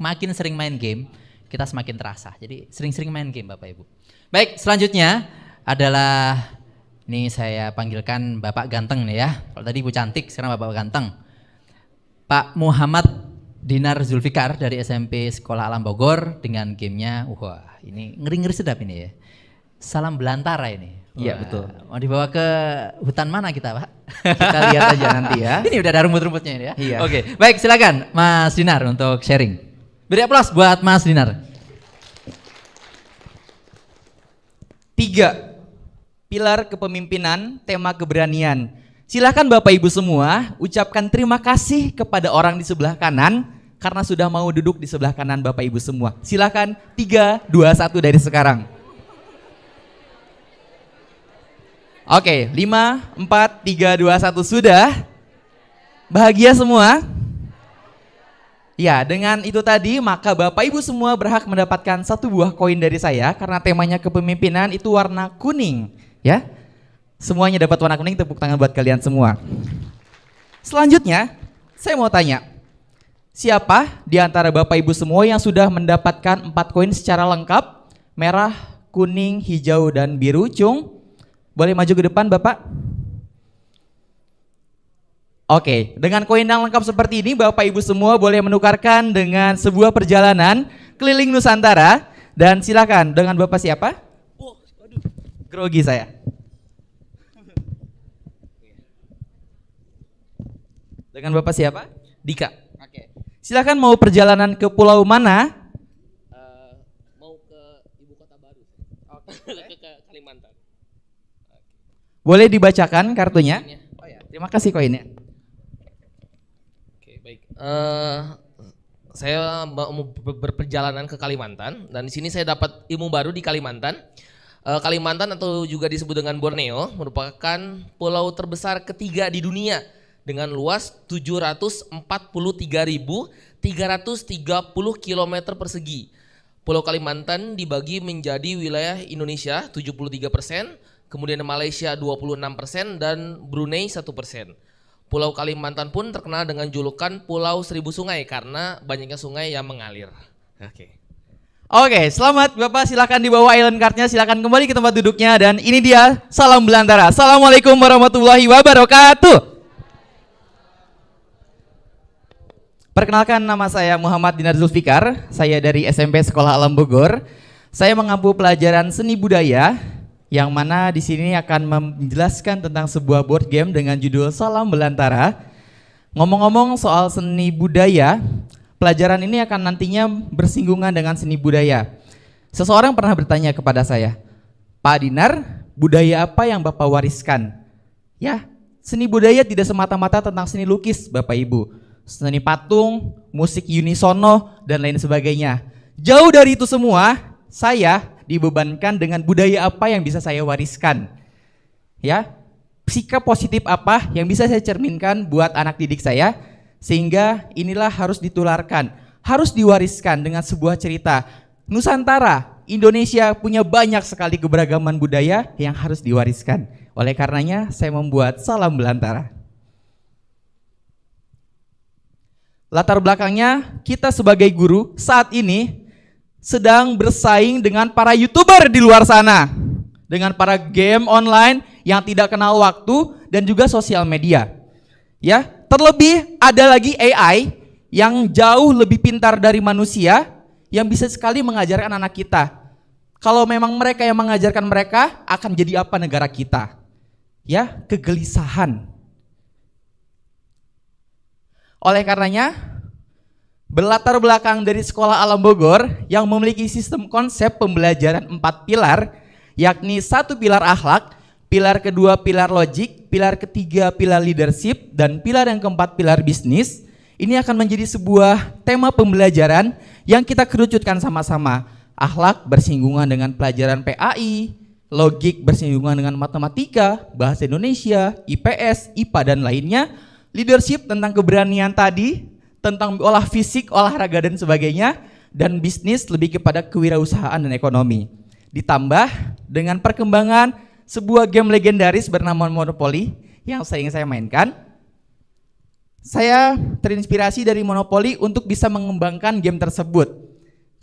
makin sering main game, kita semakin terasa. Jadi sering-sering main game Bapak Ibu. Baik, selanjutnya adalah ini saya panggilkan Bapak Ganteng nih ya. Kalau tadi Ibu Cantik, sekarang Bapak Ganteng. Pak Muhammad Dinar Zulfikar dari SMP Sekolah Alam Bogor dengan gamenya, wah ini ngeri-ngeri sedap ini ya. Salam Belantara ini. Iya betul. Mau dibawa ke hutan mana kita Pak? Kita lihat aja nanti ya. Ini udah ada rumput-rumputnya ini ya. Iya. Oke, baik silakan Mas Dinar untuk sharing. Beri aplaus buat Mas Dinar. 3. Pilar kepemimpinan, tema keberanian. Silakan Bapak Ibu semua ucapkan terima kasih kepada orang di sebelah kanan karena sudah mau duduk di sebelah kanan Bapak Ibu semua. Silakan 3, 2, 1 dari sekarang. Oke, 5, 4, 3, 2, 1 sudah. Bahagia semua? Ya, dengan itu tadi maka Bapak Ibu semua berhak mendapatkan 1 buah koin dari saya karena temanya kepemimpinan itu warna kuning, ya. Semuanya dapat warna kuning, tepuk tangan buat kalian semua. Selanjutnya, saya mau tanya, siapa di antara Bapak Ibu semua yang sudah mendapatkan 4 koin secara lengkap? Merah, kuning, hijau, dan biru, Cung? Boleh maju ke depan Bapak? Oke, dengan koin yang lengkap seperti ini Bapak Ibu semua boleh menukarkan dengan sebuah perjalanan keliling Nusantara. Dan silakan, dengan Bapak siapa? Oh, aduh. Grogi saya. Dengan Bapak siapa? Dika. Oke. Silakan mau perjalanan ke pulau mana? Mau ke ibu kota baru. Ke Kalimantan. Boleh dibacakan kartunya? Oh ya, terima kasih koinnya. Oke, baik. Saya mau berperjalanan ke Kalimantan dan di sini saya dapat ilmu baru di Kalimantan. Kalimantan atau juga disebut dengan Borneo merupakan pulau terbesar ketiga di dunia dengan luas 743.330 km persegi. Pulau Kalimantan dibagi menjadi wilayah Indonesia 73%, kemudian Malaysia 26% dan Brunei 1%. Pulau Kalimantan pun terkenal dengan julukan Pulau Seribu Sungai karena banyaknya sungai yang mengalir. Oke, selamat Bapak, silakan dibawa island cardnya, silakan kembali ke tempat duduknya dan ini dia salam Belantara. Assalamualaikum warahmatullahi wabarakatuh. Perkenalkan, nama saya Muhammad Dinar Zulfikar, saya dari SMP Sekolah Alam Bogor. Saya mengampu pelajaran seni budaya yang mana di sini akan menjelaskan tentang sebuah board game dengan judul Salam Belantara. Ngomong-ngomong soal seni budaya, pelajaran ini akan nantinya bersinggungan dengan seni budaya. Seseorang pernah bertanya kepada saya, Pak Dinar, budaya apa yang Bapak wariskan? Ya, seni budaya tidak semata-mata tentang seni lukis Bapak Ibu. Seni patung, musik unisono, dan lain sebagainya. Jauh dari itu semua, saya dibebankan dengan budaya apa yang bisa saya wariskan. Ya, sikap positif apa yang bisa saya cerminkan buat anak didik saya, sehingga inilah harus ditularkan, harus diwariskan dengan sebuah cerita. Nusantara, Indonesia punya banyak sekali keberagaman budaya yang harus diwariskan. Oleh karenanya, saya membuat Salam Belantara. Latar belakangnya, kita sebagai guru saat ini sedang bersaing dengan para YouTuber di luar sana, dengan para game online yang tidak kenal waktu dan juga sosial media. Ya, terlebih ada lagi AI yang jauh lebih pintar dari manusia yang bisa sekali mengajarkan anak kita. Kalau memang mereka yang mengajarkan mereka, akan jadi apa negara kita? Ya, kegelisahan. Oleh karenanya, berlatar belakang dari Sekolah Alam Bogor yang memiliki sistem konsep pembelajaran 4 pilar, yakni 1 pilar akhlak, pilar kedua pilar logik, pilar ketiga pilar leadership, dan pilar yang keempat pilar bisnis. Ini akan menjadi sebuah tema pembelajaran yang kita kerucutkan sama-sama. Akhlak bersinggungan dengan pelajaran PAI, logik bersinggungan dengan matematika, bahasa Indonesia, IPS, IPA, dan lainnya. Leadership tentang keberanian tadi, tentang olah fisik, olahraga, dan sebagainya. Dan bisnis lebih kepada kewirausahaan dan ekonomi. Ditambah dengan perkembangan sebuah game legendaris bernama Monopoly yang sering saya mainkan. saya terinspirasi dari Monopoly untuk bisa mengembangkan game tersebut.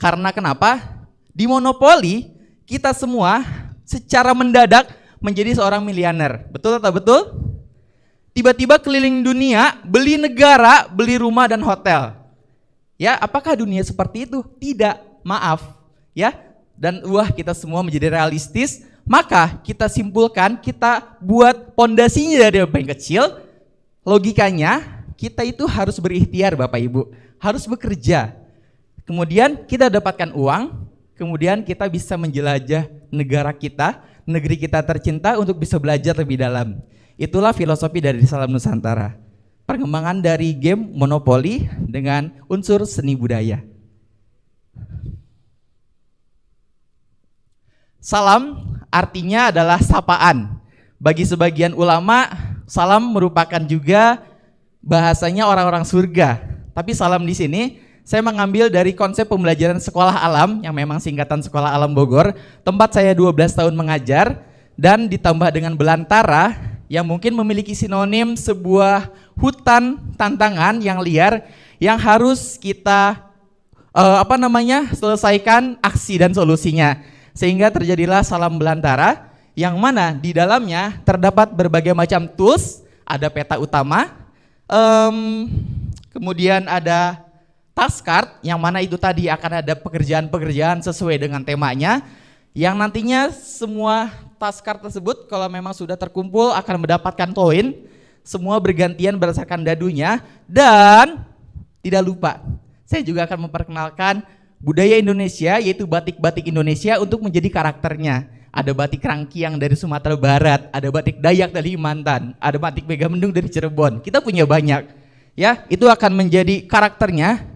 Karena kenapa? Di Monopoly kita semua secara mendadak menjadi seorang miliuner. Betul atau betul? Tiba-tiba keliling dunia, beli negara, beli rumah dan hotel. Ya, apakah dunia seperti itu? Tidak, maaf. Ya, dan kita semua menjadi realistis, maka kita simpulkan, kita buat pondasinya dari yang paling kecil. Logikanya, kita itu harus berikhtiar Bapak Ibu, harus bekerja. Kemudian kita dapatkan uang, kemudian kita bisa menjelajah negara kita, negeri kita tercinta untuk bisa belajar lebih dalam. Itulah filosofi dari Salam Nusantara. Perkembangan dari game Monopoly dengan unsur seni budaya. Salam artinya adalah sapaan. Bagi sebagian ulama, salam merupakan juga bahasanya orang-orang surga. Tapi salam di sini saya mengambil dari konsep pembelajaran sekolah alam yang memang singkatan Sekolah Alam Bogor, tempat saya 12 tahun mengajar, dan ditambah dengan belantara yang mungkin memiliki sinonim sebuah hutan tantangan yang liar yang harus kita selesaikan aksi dan solusinya. Sehingga terjadilah salam belantara yang mana di dalamnya terdapat berbagai macam tools, ada peta utama, kemudian ada task card yang mana itu tadi akan ada pekerjaan-pekerjaan sesuai dengan temanya yang nantinya semua task card tersebut kalau memang sudah terkumpul akan mendapatkan poin, semua bergantian berdasarkan dadunya. Dan tidak lupa saya juga akan memperkenalkan budaya Indonesia, yaitu batik-batik Indonesia untuk menjadi karakternya. Ada batik Rangkiang dari Sumatera Barat, ada batik Dayak dari Kalimantan, ada batik Megamendung dari Cirebon. Kita punya banyak. Ya, itu akan menjadi karakternya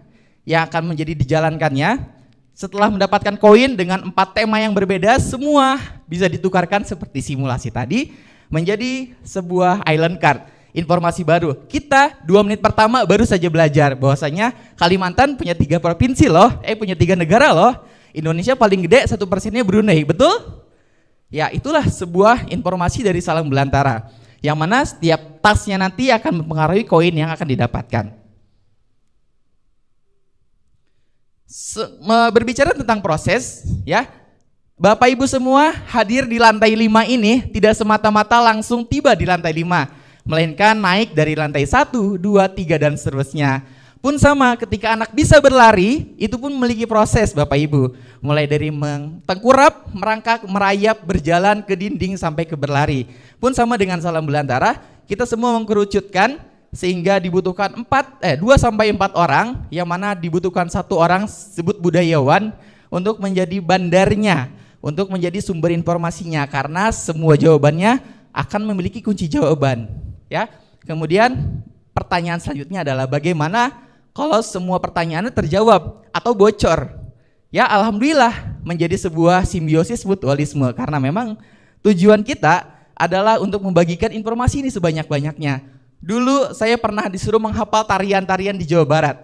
yang akan menjadi dijalankannya. Setelah mendapatkan koin dengan 4 tema yang berbeda, semua bisa ditukarkan seperti simulasi tadi menjadi sebuah island card. Informasi baru. Kita 2 menit pertama baru saja belajar bahwasanya Kalimantan punya 3 provinsi loh, punya 3 negara loh. Indonesia paling gede 1%-nya Brunei, betul? Ya, itulah sebuah informasi dari salam belantara yang mana setiap tasnya nanti akan mempengaruhi koin yang akan didapatkan. Berbicara tentang proses, ya, Bapak Ibu semua hadir di lantai 5 ini tidak semata-mata langsung tiba di lantai 5, melainkan naik dari lantai 1, 2, 3 dan seterusnya. Pun sama ketika anak bisa berlari, itu pun memiliki proses Bapak Ibu. Mulai dari tengkurap, merangkak, merayap, berjalan ke dinding sampai ke berlari. Pun sama dengan salam belantara, kita semua mengkerucutkan sehingga dibutuhkan 2 sampai 4 orang, yang mana dibutuhkan 1 orang sebut budayawan untuk menjadi bandarnya, untuk menjadi sumber informasinya, karena semua jawabannya akan memiliki kunci jawaban. Ya, kemudian pertanyaan selanjutnya adalah bagaimana kalau semua pertanyaannya terjawab atau bocor. Ya, alhamdulillah menjadi sebuah simbiosis mutualisme karena memang tujuan kita adalah untuk membagikan informasi ini sebanyak-banyaknya. Dulu saya pernah disuruh menghafal tarian-tarian di Jawa Barat.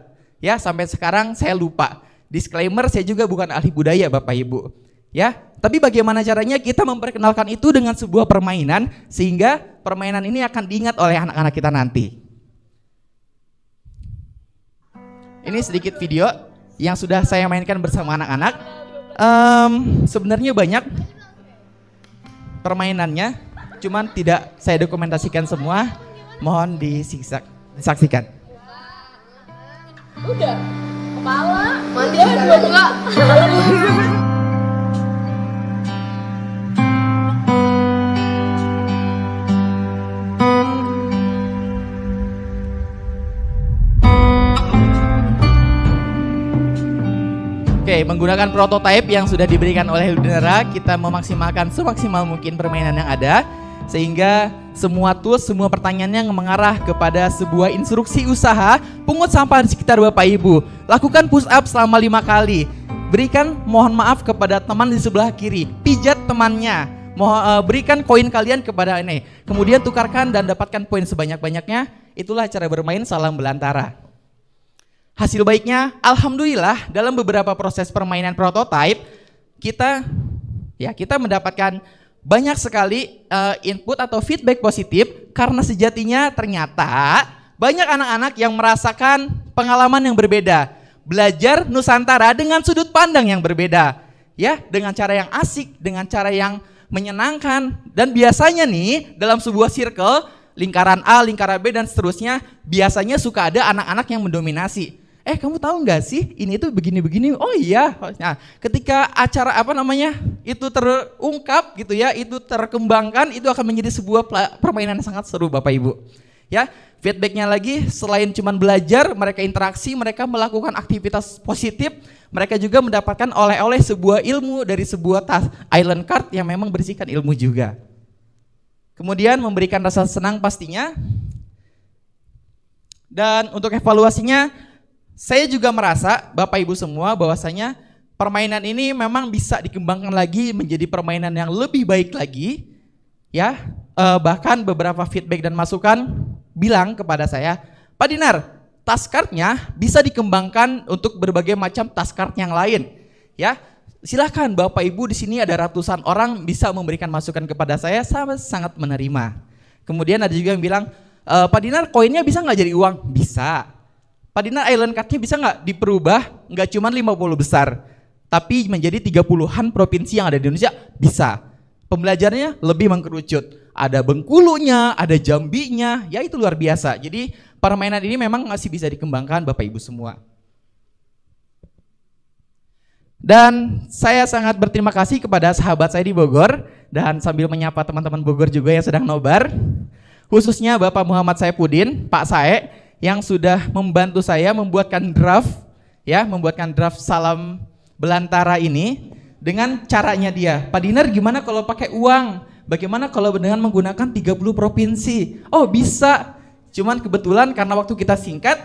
Ya, sampai sekarang saya lupa. Disclaimer, saya juga bukan ahli budaya Bapak Ibu. Ya, tapi bagaimana caranya kita memperkenalkan itu dengan sebuah permainan sehingga permainan ini akan diingat oleh anak-anak kita nanti. Ini sedikit video yang sudah saya mainkan bersama anak-anak. Sebenarnya banyak permainannya, cuman tidak saya dokumentasikan semua. Mohon disaksikan. Udah, kepala, mandi dua muka. Oke, menggunakan prototipe yang sudah diberikan oleh Ludinera, kita memaksimalkan semaksimal mungkin permainan yang ada sehingga semua tools, semua pertanyaannya mengarah kepada sebuah instruksi usaha pungut sampah di sekitar Bapak Ibu. Lakukan push up selama 5 kali. Berikan mohon maaf kepada teman di sebelah kiri. Pijat temannya. Berikan koin kalian kepada ini. Kemudian tukarkan dan dapatkan poin sebanyak-banyaknya. Itulah cara bermain salam belantara. Hasil baiknya, alhamdulillah dalam beberapa proses permainan prototipe kita mendapatkan banyak sekali input atau feedback positif karena sejatinya ternyata banyak anak-anak yang merasakan pengalaman yang berbeda. Belajar Nusantara dengan sudut pandang yang berbeda. Ya, dengan cara yang asik, dengan cara yang menyenangkan. Dan biasanya nih dalam sebuah circle, lingkaran A, lingkaran B dan seterusnya, biasanya suka ada anak-anak yang mendominasi. Kamu tahu nggak sih ini tuh begini-begini? Oh iya. Nah, ketika acara itu terungkap gitu ya, itu terkembangkan, itu akan menjadi sebuah permainan yang sangat seru Bapak Ibu. Ya, feedbacknya lagi selain cuman belajar, mereka interaksi, mereka melakukan aktivitas positif, mereka juga mendapatkan oleh-oleh sebuah ilmu dari sebuah island card yang memang berisikan ilmu juga. Kemudian memberikan rasa senang pastinya. Dan untuk evaluasinya, saya juga merasa Bapak Ibu semua bahwasanya permainan ini memang bisa dikembangkan lagi menjadi permainan yang lebih baik lagi. Ya, bahkan beberapa feedback dan masukan bilang kepada saya, Pak Dinar, task card-nya bisa dikembangkan untuk berbagai macam task card yang lain. Ya, silakan Bapak Ibu di sini ada ratusan orang bisa memberikan masukan kepada saya sangat menerima. Kemudian ada juga yang bilang, Pak Dinar koinnya bisa nggak jadi uang? Bisa. Pak Dinar island card-nya bisa nggak diperubah nggak cuma 50 besar, tapi menjadi 30-an provinsi yang ada di Indonesia? Bisa. Pembelajarannya lebih mengkerucut. Ada Bengkulunya, ada Jambinya, ya itu luar biasa. Jadi permainan ini memang masih bisa dikembangkan Bapak Ibu semua. Dan saya sangat berterima kasih kepada sahabat saya di Bogor, dan sambil menyapa teman-teman Bogor juga yang sedang nobar, khususnya Bapak Muhammad Saipudin, Pak Sae, yang sudah membantu saya membuatkan draft Salam Belantara ini dengan caranya dia. Pak Dinar gimana kalau pakai uang? Bagaimana kalau dengan menggunakan 30 provinsi? Oh bisa. Cuman kebetulan karena waktu kita singkat,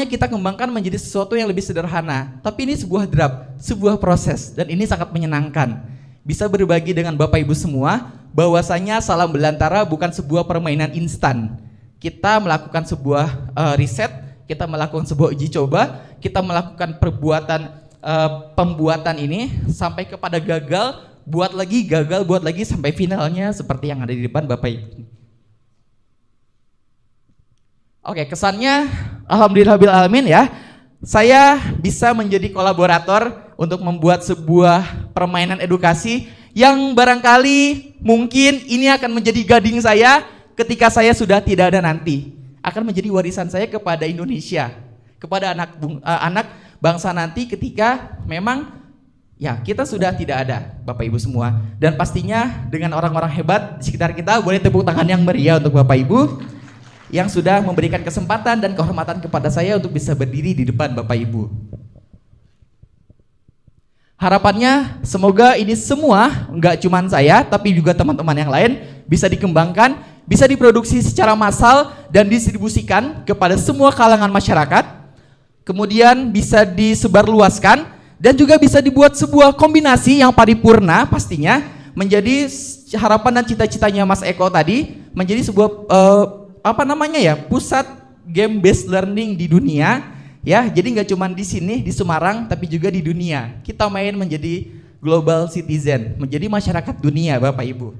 kita kembangkan menjadi sesuatu yang lebih sederhana. Tapi ini sebuah draft, sebuah proses, dan ini sangat menyenangkan. Bisa berbagi dengan Bapak Ibu semua bahwasanya Salam Belantara bukan sebuah permainan instan. Kita melakukan sebuah riset, kita melakukan sebuah uji coba, kita melakukan pembuatan ini sampai kepada gagal, buat lagi sampai finalnya seperti yang ada di depan Bapak Ibu. Oke, kesannya alhamdulillahirrahmanirrahim ya. Saya bisa menjadi kolaborator untuk membuat sebuah permainan edukasi yang barangkali mungkin ini akan menjadi gading saya ketika saya sudah tidak ada nanti. Akan menjadi warisan saya kepada Indonesia, kepada anak bangsa nanti ketika memang ya kita sudah tidak ada Bapak Ibu semua. Dan pastinya dengan orang-orang hebat di sekitar kita, boleh tepuk tangan yang meriah untuk Bapak Ibu yang sudah memberikan kesempatan dan kehormatan kepada saya untuk bisa berdiri di depan Bapak Ibu. Harapannya semoga ini semua, enggak cuma saya tapi juga teman-teman yang lain, bisa dikembangkan, bisa diproduksi secara massal dan didistribusikan kepada semua kalangan masyarakat, kemudian bisa disebarluaskan dan juga bisa dibuat sebuah kombinasi yang paripurna pastinya menjadi harapan dan cita-citanya Mas Eko tadi, menjadi sebuah pusat game based learning di dunia ya. Jadi nggak cuma di sini di Semarang tapi juga di dunia. Kita main menjadi global citizen, menjadi masyarakat dunia Bapak Ibu.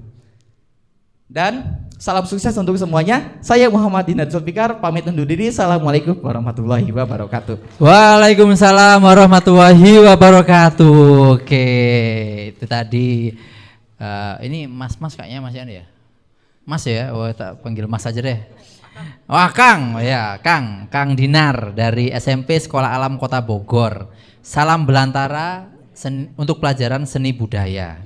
Dan salam sukses untuk semuanya. Saya Muhammad Dinar Zulfikar pamit undur diri. Assalamualaikum warahmatullahi wabarakatuh. Waalaikumsalam warahmatullahi wabarakatuh. Oke, itu tadi ini mas kayaknya masih ada ya? Mas ya, tak panggil Mas aja deh. Wah Kang, ya Kang Dinar dari SMP Sekolah Alam Kota Bogor. Salam Belantara untuk pelajaran seni budaya.